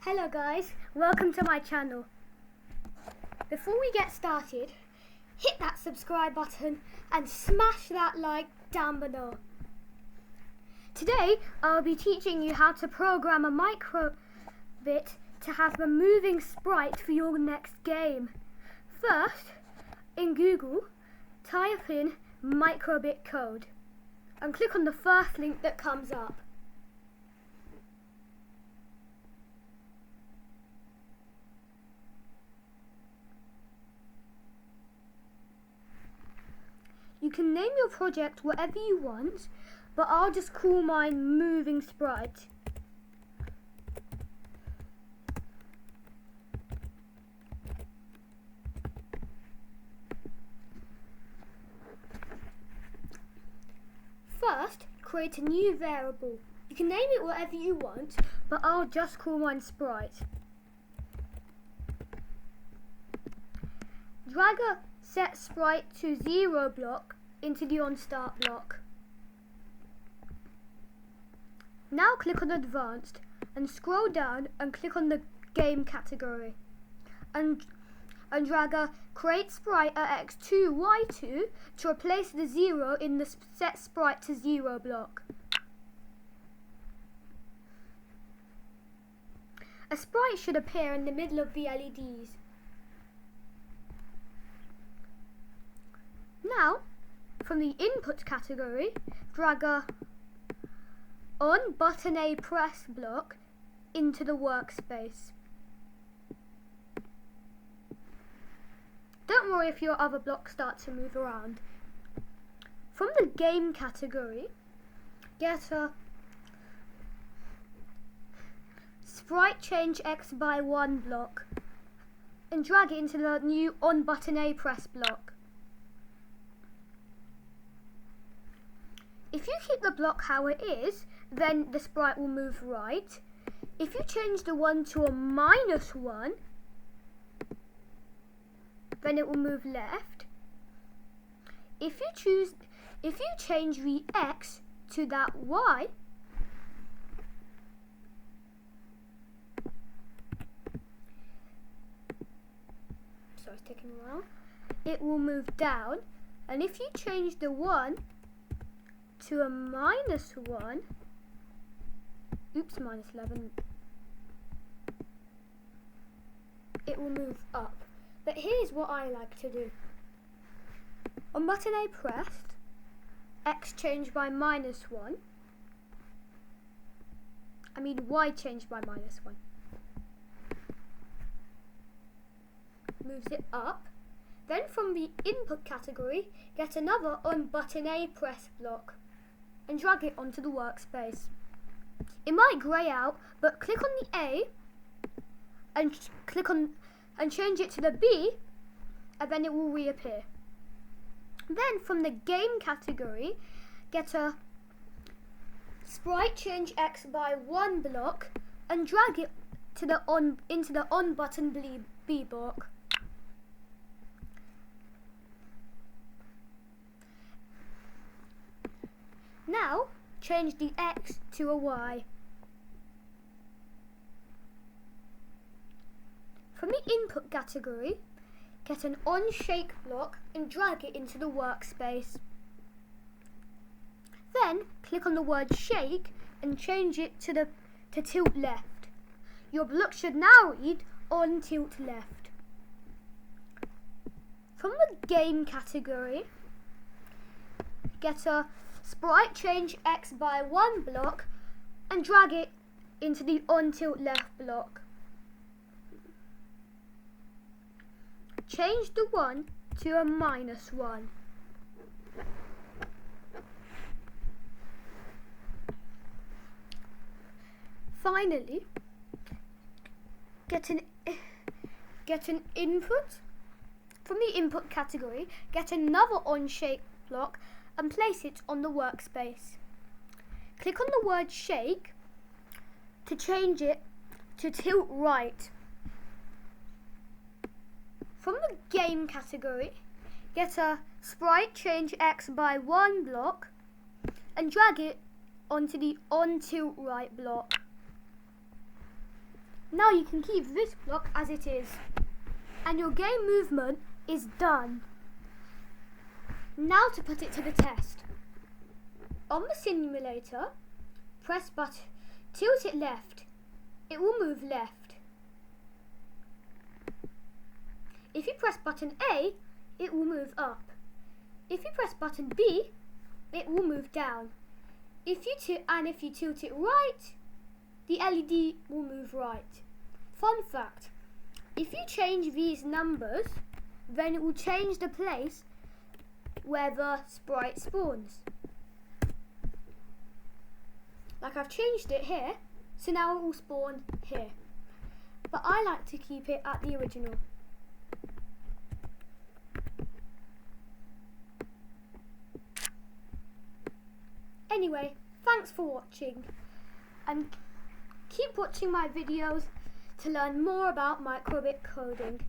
Hello guys, welcome to my channel. Before we get started, hit that subscribe button and smash that like down below. Today I'll be teaching you how to program a MicroBit to have a moving sprite for your next game. First, in Google, type in MicroBit code and click on the first link that comes up. You can name your project whatever you want, but I'll just call mine Moving Sprite. First, create a new variable. You can name it whatever you want, but I'll just call mine Sprite. Drag a set sprite to 0 block into the onStart block. Now click on Advanced and scroll down and click on the Game category and drag a Create Sprite at x2, y2 to replace the 0 in the Set Sprite to 0 block. A sprite should appear in the middle of the LEDs. Now, from the Input category, drag a On Button A Press block into the workspace. Don't worry if your other blocks start to move around. From the Game category, get a Sprite Change X by 1 block and drag it into the new On Button A Press block. If you keep the block how it is, then the sprite will move right. If you change the 1 to a -1, then it will move left. If you change the X to that Y, sorry, it's taking a while, it will move down. And if you change the 1 to a -1, oops, -11, it will move up. But here's what I like to do. On button A pressed, X changed by -1. Y changed by -1. Moves it up. Then from the Input category, get another On Button A Press block and drag it onto the workspace. It might grey out, but click on the A and change it to the B, and then it will reappear. Then from the Game category, get a Sprite Change X by 1 block and drag it to the into the On Button B block. Now, change the X to a Y. From the Input category, get an On Shake block and drag it into the workspace. Then, click on the word Shake and change it to Tilt Left. Your block should now read On Tilt Left. From the Game category, get a Sprite Change X by 1 block and drag it into the On Tilt Left block. Change the 1 to a -1. Finally, get an input. From the Input category, get another On Shake block and place it on the workspace. Click on the word Shake to change it to Tilt Right. From the Game category, get a Sprite Change X by 1 block and drag it onto the On Tilt Right block. Now you can keep this block as it is. And your game movement is done. Now to put it to the test. On the simulator, press button, tilt it left. It will move left. If you press button A, it will move up. If you press button B, it will move down. If you tilt it right, the LED will move right. Fun fact, if you change these numbers, then it will change the place where the sprite spawns. Like I've changed it here, so now it will spawn here. But I like to keep it at the original. Anyway, thanks for watching, and keep watching my videos to learn more about MicroBit coding.